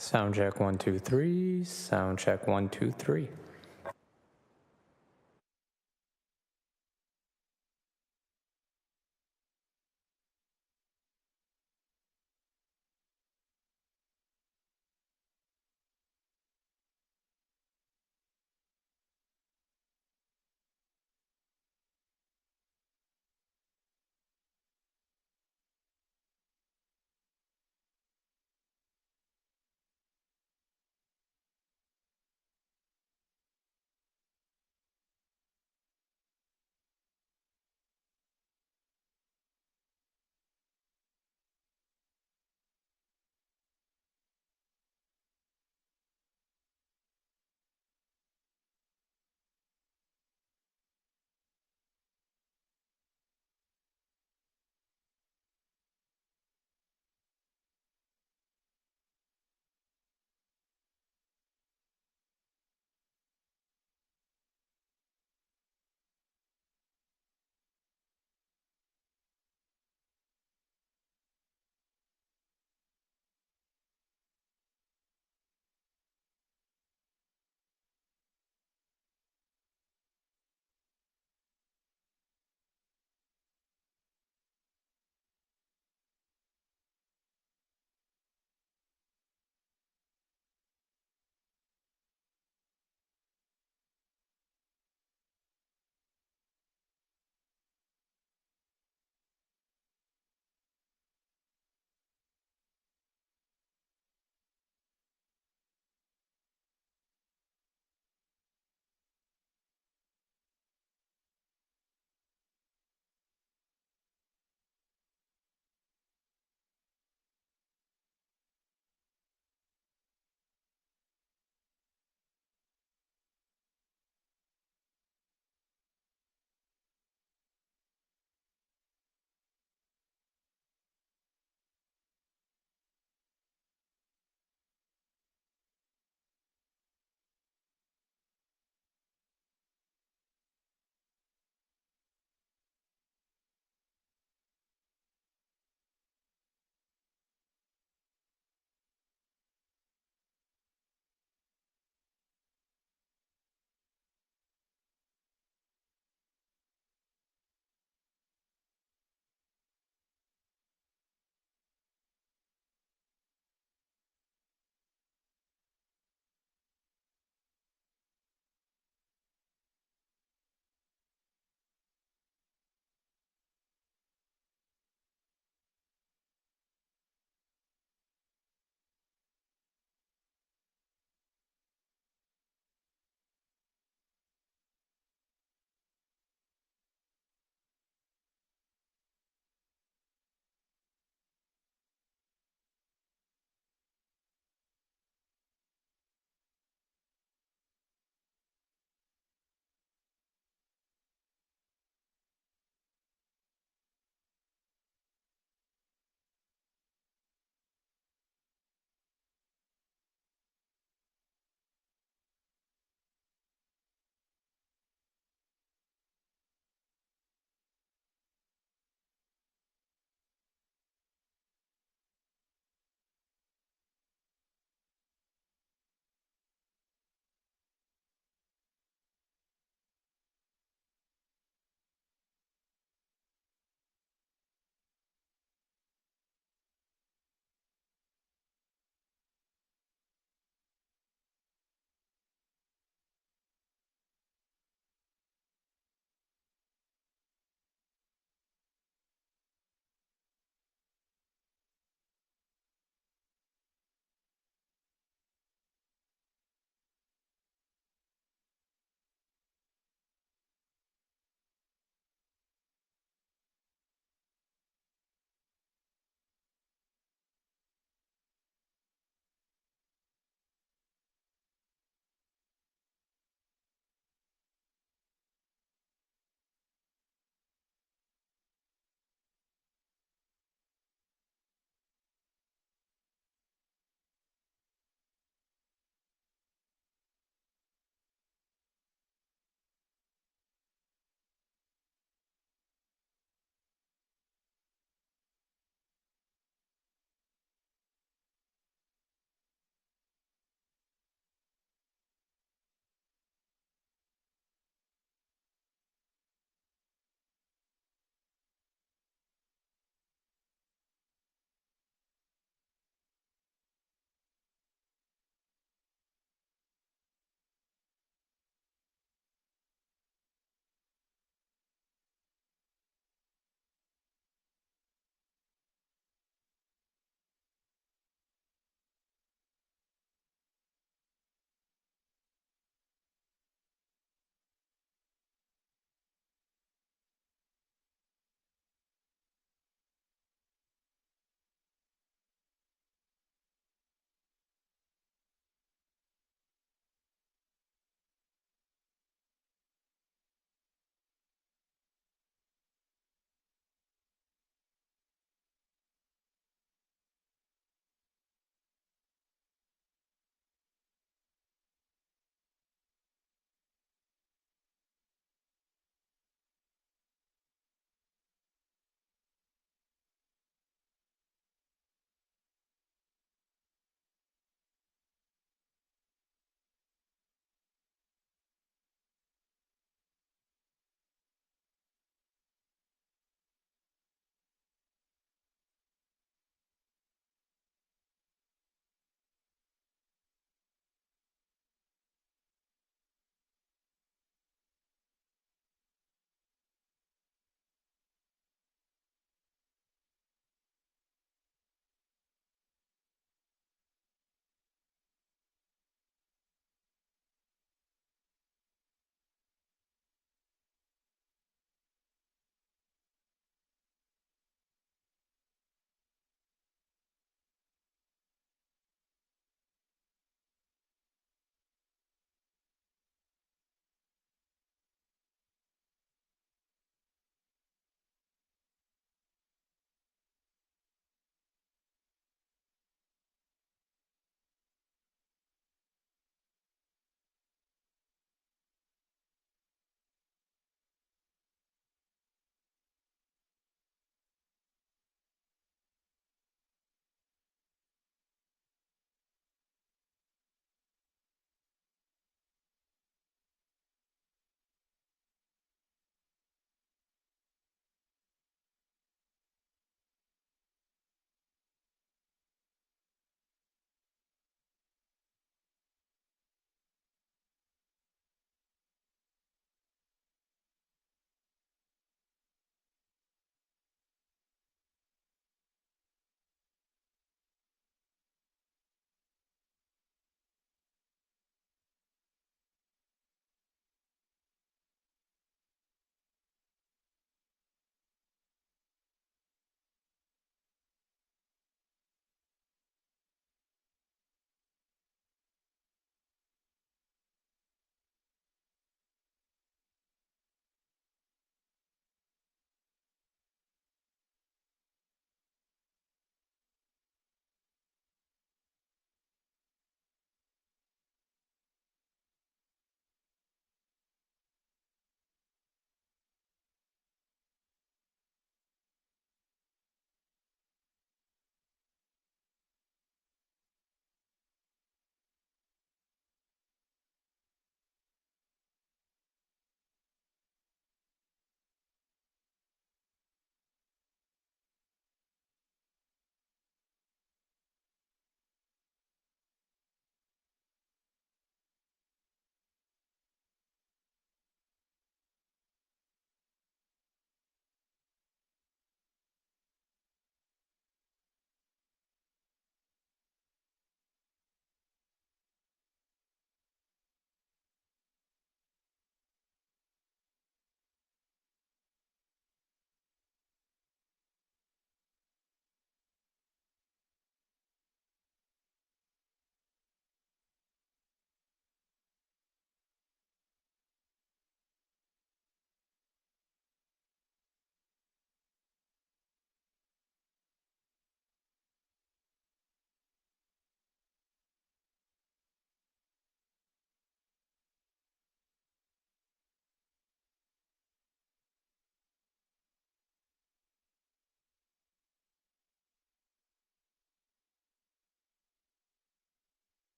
Sound check 1 2 3. Sound check 1 2 3.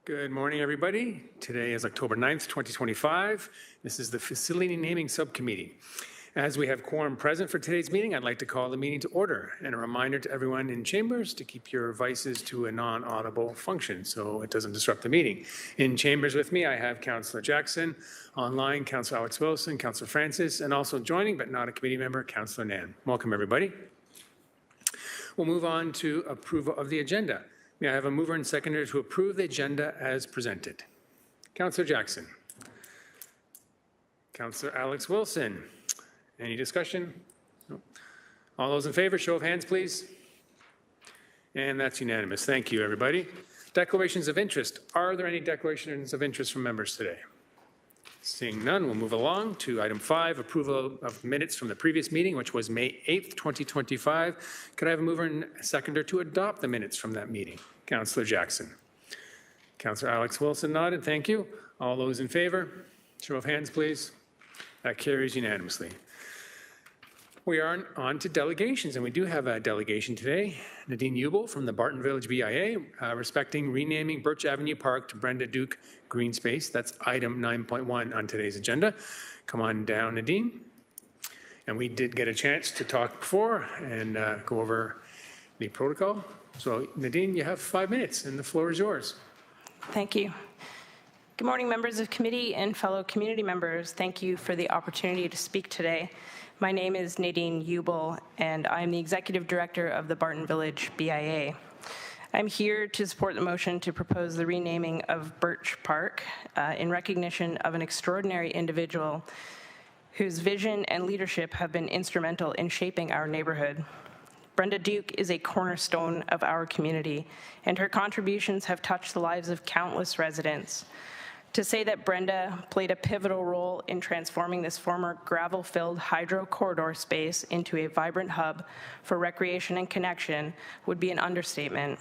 Good morning, everybody. Today is October 9th, 2025. This is the Facility Naming Subcommittee. As we have quorum present for today's meeting, I'd like to call the meeting to order, and a reminder to everyone in chambers to keep your devices to a non-audible function so it doesn't disrupt the meeting. In chambers with me, I have Councillor Jackson, online Councillor Alex Wilson, Councillor Francis, and also joining but not a committee member, Councillor Nan. Welcome, everybody. We'll move on to approval of the agenda. May I have a mover and seconder to approve the agenda as presented? Councillor Jackson. Councillor Alex Wilson. Any discussion? No. All those in favor, show of hands, please. And that's unanimous. Thank you, everybody. Declarations of interest. Are there any declarations of interest from members today? Seeing none, we'll move along to item 5, approval of minutes from the previous meeting, which was May 8th, 2025. Could I have a mover and a seconder to adopt the minutes from that meeting? Councillor Jackson. Councillor Alex Wilson nodded. Thank you. All those in favor, show of hands, please. That carries unanimously. We are on to delegations, and we do have a delegation today. Nadine Ubel from the Barton Village BIA, respecting renaming Birch Avenue Park to Brenda Duke Green Space. That's item 9.1 on today's agenda. Come on down, Nadine. And we did get a chance to talk before and go over the protocol. So Nadine, you have 5 minutes, and the floor is yours. Thank you. Good morning, members of committee and fellow community members. Thank you for the opportunity to speak today. My name is Nadine Ubel, and I'm the Executive Director of the Barton Village BIA. I'm here to support the motion to propose the renaming of Birch Park in recognition of an extraordinary individual whose vision and leadership have been instrumental in shaping our neighborhood. Brenda Duke is a cornerstone of our community, and her contributions have touched the lives of countless residents. To say that Brenda played a pivotal role in transforming this former gravel-filled hydro corridor space into a vibrant hub for recreation and connection would be an understatement.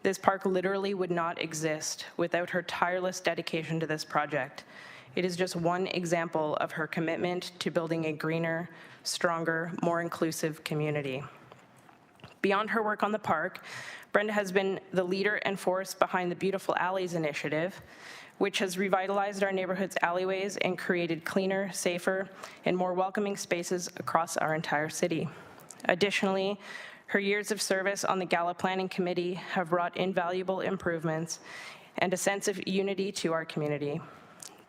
This park literally would not exist without her tireless dedication to this project. It is just one example of her commitment to building a greener, stronger, more inclusive community. Beyond her work on the park, Brenda has been the leader and force behind the Beautiful Alleys initiative, which has revitalized our neighborhood's alleyways and created cleaner, safer, and more welcoming spaces across our entire city. Additionally, her years of service on the Gala Planning Committee have brought invaluable improvements and a sense of unity to our community.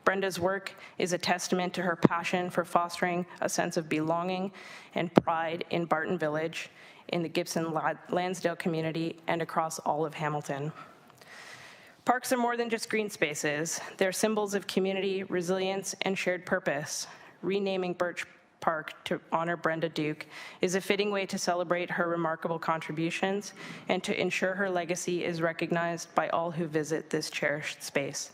Brenda's work is a testament to her passion for fostering a sense of belonging and pride in Barton Village, in the Gibson-Lansdale community, and across all of Hamilton. Parks are more than just green spaces. They're symbols of community, resilience, and shared purpose. Renaming Birch Park to honor Brenda Duke is a fitting way to celebrate her remarkable contributions and to ensure her legacy is recognized by all who visit this cherished space.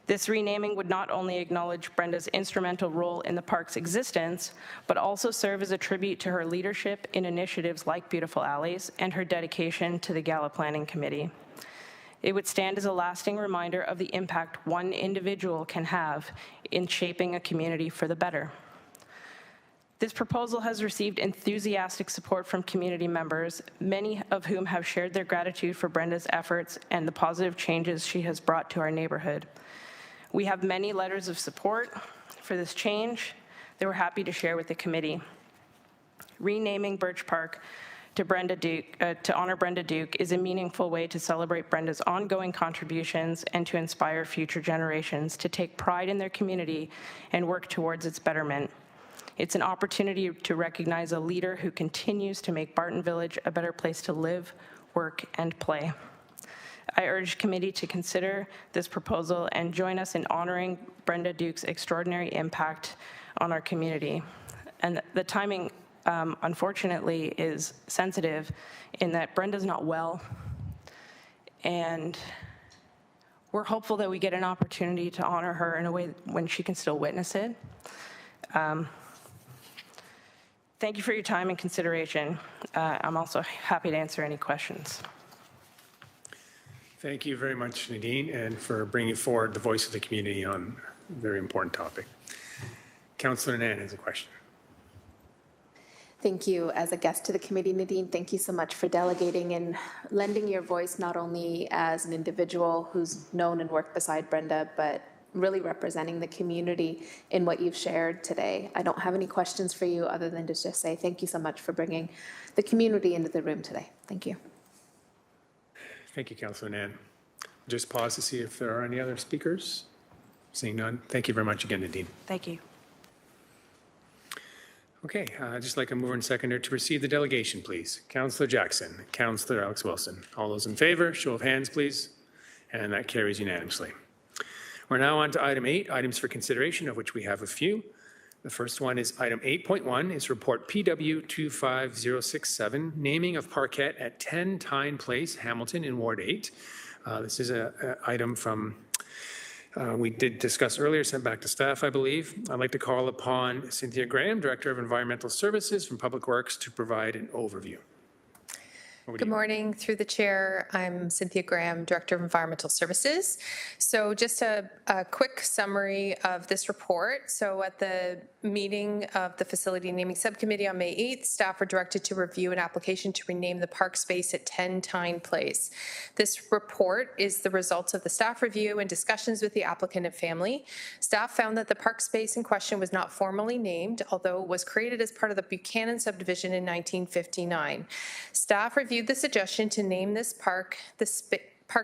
This renaming would not only acknowledge Brenda's instrumental role in the park's existence, but also serve as a tribute to her leadership in initiatives like Beautiful Alleys and her dedication to the Gala Planning Committee. It would stand as a lasting reminder of the impact one individual can have in shaping a community for the better. This proposal has received enthusiastic support from community members, many of whom have shared their gratitude for Brenda's efforts and the positive changes she has brought to our neighborhood. We have many letters of support for this change that we're happy to share with the committee. Renaming Birch Park to honor Brenda Duke is a meaningful way to celebrate Brenda's ongoing contributions and to inspire future generations to take pride in their community and work towards its betterment. It's an opportunity to recognize a leader who continues to make Barton Village a better place to live, work, and play. I urge committee to consider this proposal and join us in honoring Brenda Duke's extraordinary impact on our community. And the timing, unfortunately, is sensitive in that Brenda's not well, and we're hopeful that we get an opportunity to honor her in a way when she can still witness it. Thank you for your time and consideration. I'm also happy to answer any questions. Thank you very much, Nadine, and for bringing forward the voice of the community on a very important topic. Councillor Nan has a question. Thank you as a guest to the committee, Nadine. Thank you so much for delegating and lending your voice not only as an individual who's known and worked beside Brenda, but really representing the community in what you've shared today. I don't have any questions for you other than to just say thank you so much for bringing the community into the room today. Thank you. Thank you, Councillor Nan. Just pause to see if there are any other speakers. Seeing none, thank you very much again, Nadine. Thank you. Okay, I'd just like a mover and seconder to receive the delegation, please. Councillor Jackson, Councillor Alex Wilson. All those in favor, show of hands, please. And that carries unanimously. We're now on to item 8, items for consideration, of which we have a few. The first one is item 8.1, is report PW 25067, naming of parquet at 10 Tyne Place, Hamilton in Ward 8. This is an item from we did discuss earlier, sent back to staff, I believe. I'd like to call upon Cynthia Graham, Director of Environmental Services from Public Works, to provide an overview. Good morning. Through the chair, I'm Cynthia Graham, Director of Environmental Services. So just a quick summary of this report. So at the meeting of the Facility Naming Subcommittee on May 8th, staff were directed to review an application to rename the park space at 10 Tyne Place. This report is the result of the staff review and discussions with the applicant and family. Staff found that the park space in question was not formally named, although it was created as part of the Buchanan subdivision in 1959. Staff reviewed the suggestion to name this park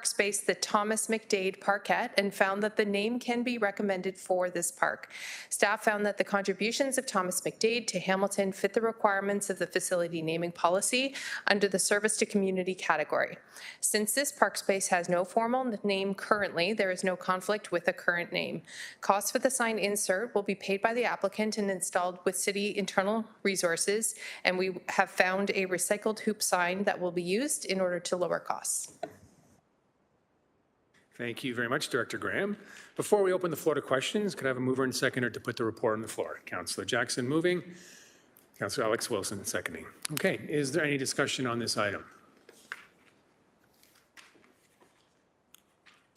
space the Thomas McDade Parquet and found that the name can be recommended for this park. Staff found that the contributions of Thomas McDade to Hamilton fit the requirements of the facility naming policy under the service to community category. Since this park space has no formal name currently, there is no conflict with a current name. Costs for the sign insert will be paid by the applicant and installed with city internal resources, and we have found a recycled hoop sign that will be used in order to lower costs. Thank you very much, Director Graham. Before we open the floor to questions, could I have a mover and seconder to put the report on the floor? Councillor Jackson moving, Councillor Alex Wilson seconding. Okay, is there any discussion on this item?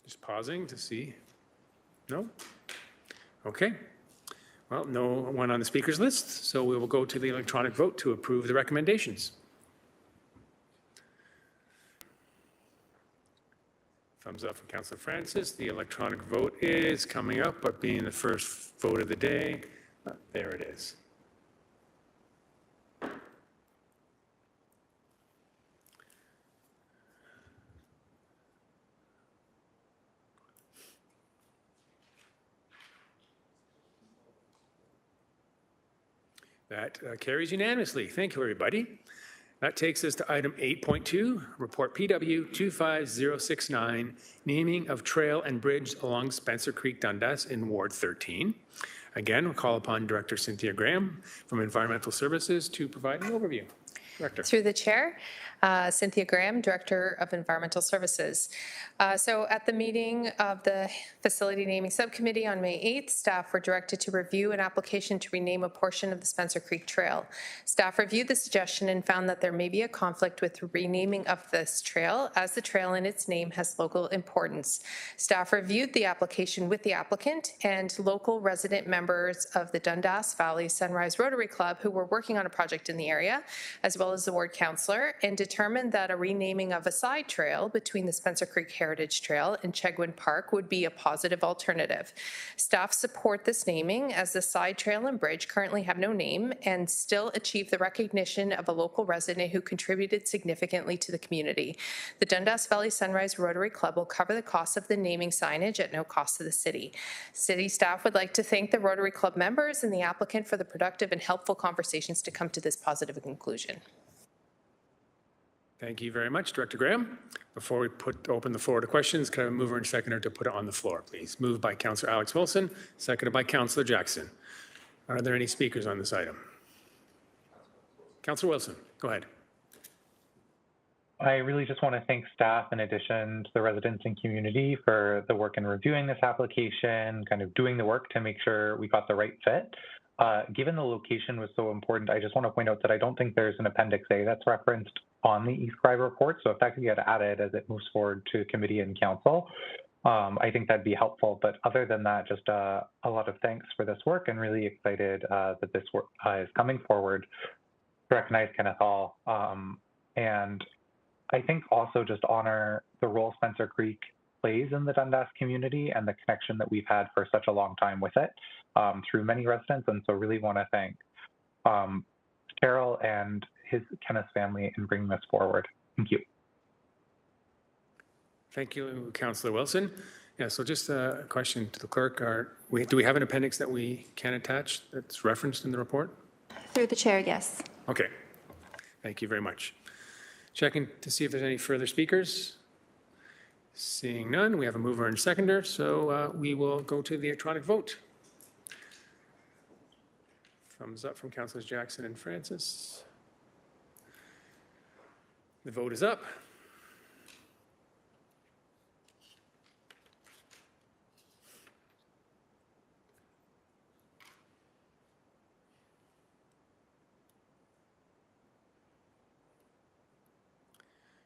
Just pausing to see. No? Okay. Well, no one on the speakers list, so we will go to the electronic vote to approve the recommendations. Thumbs up from Councillor Francis. The electronic vote is coming up, but being the first vote of the day, there it is. That carries unanimously. Thank you, everybody. That takes us to item 8.2, report PW 25069, naming of trail and bridge along Spencer Creek, Dundas in Ward 13. Again, we'll call upon Director Cynthia Graham from Environmental Services to provide an overview. Director. Through the chair, Cynthia Graham, Director of Environmental Services. So at the meeting of the Facility Naming Subcommittee on May 8th, staff were directed to review an application to rename a portion of the Spencer Creek Trail. Staff reviewed the suggestion and found that there may be a conflict with renaming of this trail, as the trail in its name has local importance. Staff reviewed the application with the applicant and local resident members of the Dundas Valley Sunrise Rotary Club who were working on a project in the area, as well as the ward councillor, and determined that a renaming of a side trail between the Spencer Creek Heritage Trail and Chegwin Park would be a positive alternative. Staff support this naming as the side trail and bridge currently have no name and still achieve the recognition of a local resident who contributed significantly to the community. The Dundas Valley Sunrise Rotary Club will cover the cost of the naming signage at no cost to the city. City staff would like to thank the Rotary Club members and the applicant for the productive and helpful conversations to come to this positive conclusion. Thank you very much, Director Graham. Before we open the floor to questions, can I have a mover and seconder to put it on the floor, please? Moved by Councillor Alex Wilson, seconded by Councillor Jackson. Are there any speakers on this item? Councillor Wilson, go ahead. I really just want to thank staff in addition to the residents and community for the work in reviewing this application, kind of doing the work to make sure we got the right fit. Given the location was so important, I just want to point out that I don't think there's an Appendix A that's referenced on the eScribe report. So if that could get added as it moves forward to committee and council, I think that'd be helpful. But other than that, just a lot of thanks for this work and really excited that this work is coming forward recognize Kenneth Hall. And I think also just honor the role Spencer Creek plays in the Dundas community and the connection that we've had for such a long time with it through many residents. And so really want to thank Carol and Kenneth's family in bringing this forward. Thank you. Thank you, Councillor Wilson. Yeah, so just a question to the clerk. Do we have an appendix that we can attach that's referenced in the report? Through the chair, yes. Okay. Thank you very much. Checking to see if there's any further speakers. Seeing none, we have a mover and seconder, so we will go to the electronic vote. Thumbs up from Councillors Jackson and Francis. The vote is up.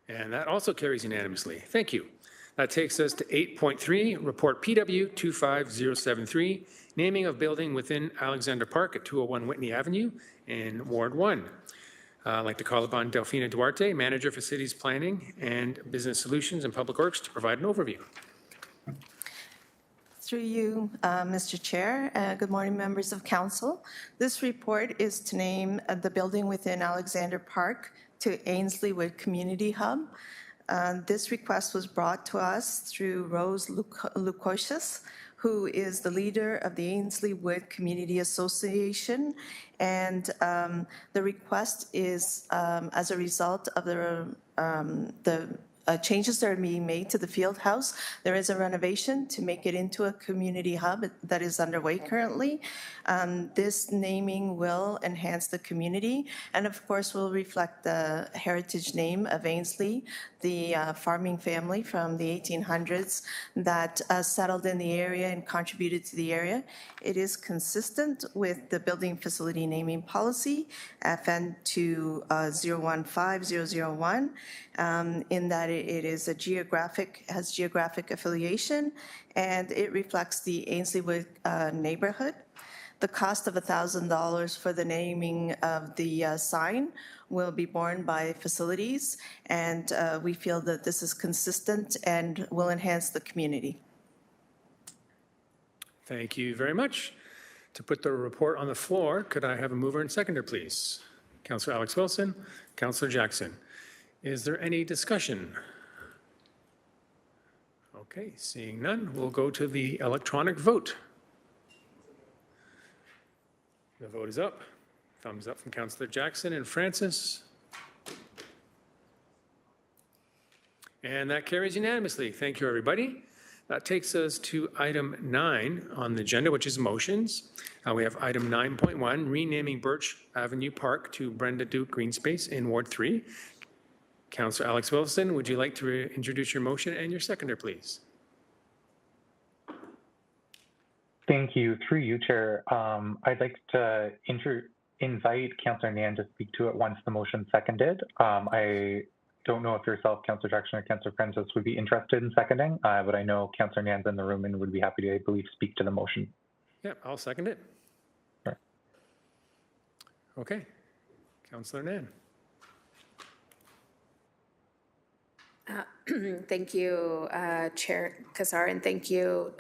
And that also carries unanimously. Thank you. That takes us to 8.3, Report PW 25073, naming of building within Alexander Park at 201 Whitney Avenue in Ward 1. I'd like to call upon Delfina Duarte, Manager for Cities Planning and Business Solutions and Public Works, to provide an overview. Through you, Mr. Chair. Good morning, members of council. This report is to name the building within Alexander Park to Ainslie Wood Community Hub. This request was brought to us through Rose Lukosius, who is the leader of the Ainslie Wood Community Association. And the request is as a result of the changes that are being made to the field house. There is a renovation to make it into a community hub that is underway currently. This naming will enhance the community and of course will reflect the heritage name of Ainslie, the farming family from the 1800s that settled in the area and contributed to the area. It is consistent with the building facility naming policy, FN 015001, in that it is has geographic affiliation, and it reflects the Ainslie Wood neighborhood. The cost of $1,000 for the naming of the sign will be borne by facilities, and we feel that this is consistent and will enhance the community. Thank you very much. To put the report on the floor, could I have a mover and seconder, please? Councillor Alex Wilson, Councillor Jackson. Is there any discussion? Okay, seeing none, we'll go to the electronic vote. The vote is up. Thumbs up from Councillor Jackson and Francis. And that carries unanimously. Thank you, everybody. That takes us to item 9 on the agenda, which is motions. We have item 9.1, renaming Birch Avenue Park to Brenda Duke Green Space in Ward 3. Councillor Alex Wilson, would you like to introduce your motion and your seconder, please? Thank you. Through you, Chair. I'd like to invite Councillor Nan to speak to it once the motion's seconded. I don't know if yourself, Councillor Jackson, or Councillor Francis would be interested in seconding, but I know Councillor Nan's in the room and would be happy to, I believe, speak to the motion. Yeah, I'll second it. Sure. Okay. Councillor Nan. Thank you, Chair Kassar, and thank you,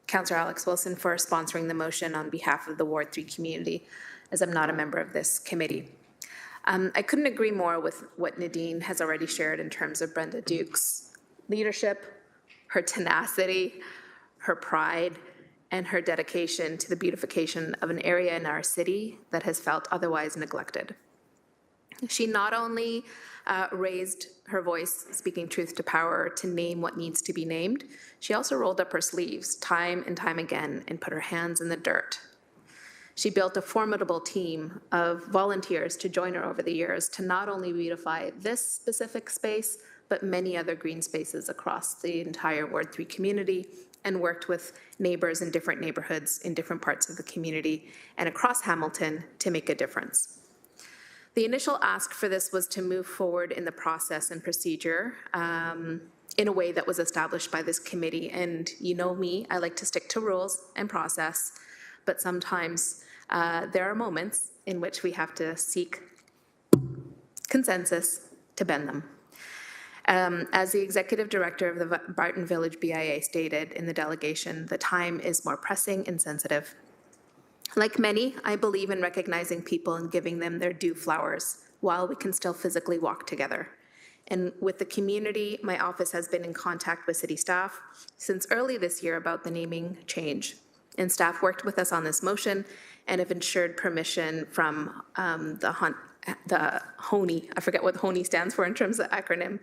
Councillor Alex Wilson, for sponsoring the motion on behalf of the Ward 3 community, as I'm not a member of this committee. I couldn't agree more with what Nadine has already shared in terms of Brenda Duke's leadership, her tenacity, her pride, and her dedication to the beautification of an area in our city that has felt otherwise neglected. She not only raised her voice, speaking truth to power, to name what needs to be named, she also rolled up her sleeves time and time again and put her hands in the dirt. She built a formidable team of volunteers to join her over the years to not only beautify this specific space, but many other green spaces across the entire Ward 3 community, and worked with neighbors in different neighborhoods in different parts of the community and across Hamilton to make a difference. The initial ask for this was to move forward in the process and procedure in a way that was established by this committee. And you know me, I like to stick to rules and process, but sometimes there are moments in which we have to seek consensus to bend them. As the executive director of the Barton Village BIA stated in the delegation, the time is more pressing and sensitive. Like many, I believe in recognizing people and giving them their due flowers while we can still physically walk together. And with the community, my office has been in contact with city staff since early this year about the naming change. And staff worked with us on this motion and have ensured permission from the HONI, I forget what HONI stands for in terms of acronym,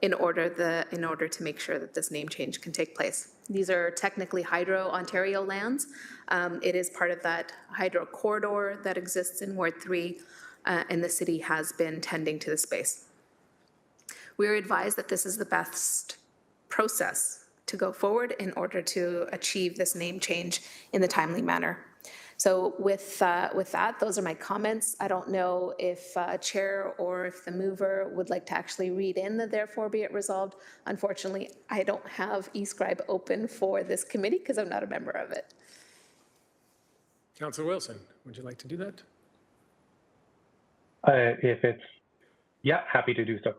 in order to make sure that this name change can take place. These are technically Hydro Ontario lands. It is part of that hydro corridor that exists in Ward 3, and the city has been tending to the space. We are advised that this is the best process to go forward in order to achieve this name change in the timely manner. So with that, those are my comments. I don't know if Chair or if the mover would like to actually read in the therefore be it resolved. Unfortunately, I don't have eScribe open for this committee because I'm not a member of it. Councillor Wilson, would you like to do that? Yeah, happy to do so.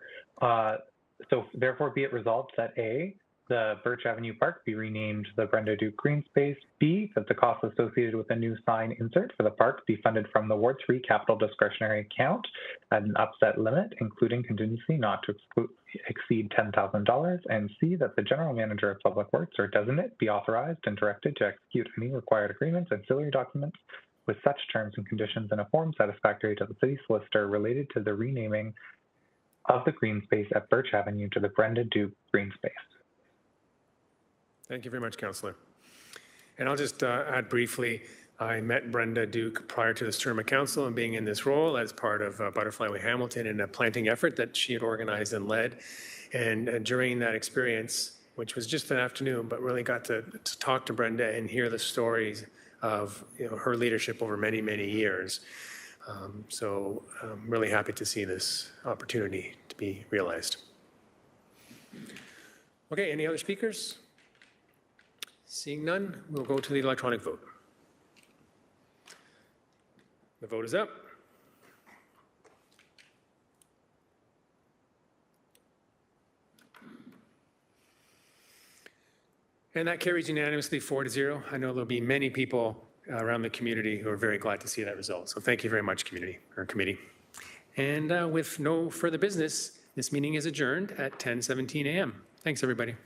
So therefore be it resolved that A, the Birch Avenue Park be renamed the Brenda Duke Green Space. B, that the costs associated with a new sign insert for the park be funded from the Ward 3 capital discretionary account at an upset limit, including contingency not to exceed $10,000. And C, that the general manager of public works or designate be authorized and directed to execute any required agreements and ancillary documents with such terms and conditions in a form satisfactory to the city solicitor related to the renaming of the green space at Birch Avenue to the Brenda Duke Green Space. Thank you very much, Councillor. And I'll just add briefly, I met Brenda Duke prior to this term of council and being in this role as part of Butterfly Way Hamilton in a planting effort that she had organized and led. And during that experience, which was just an afternoon, but really got to talk to Brenda and hear the stories of her leadership over many, many years. So I'm really happy to see this opportunity to be realized. Okay, any other speakers? Seeing none, we'll go to the electronic vote. The vote is up. And that carries unanimously 4-0. I know there'll be many people around the community who are very glad to see that result. So thank you very much, community or committee. And with no further business, this meeting is adjourned at 10:17 a.m. Thanks, everybody.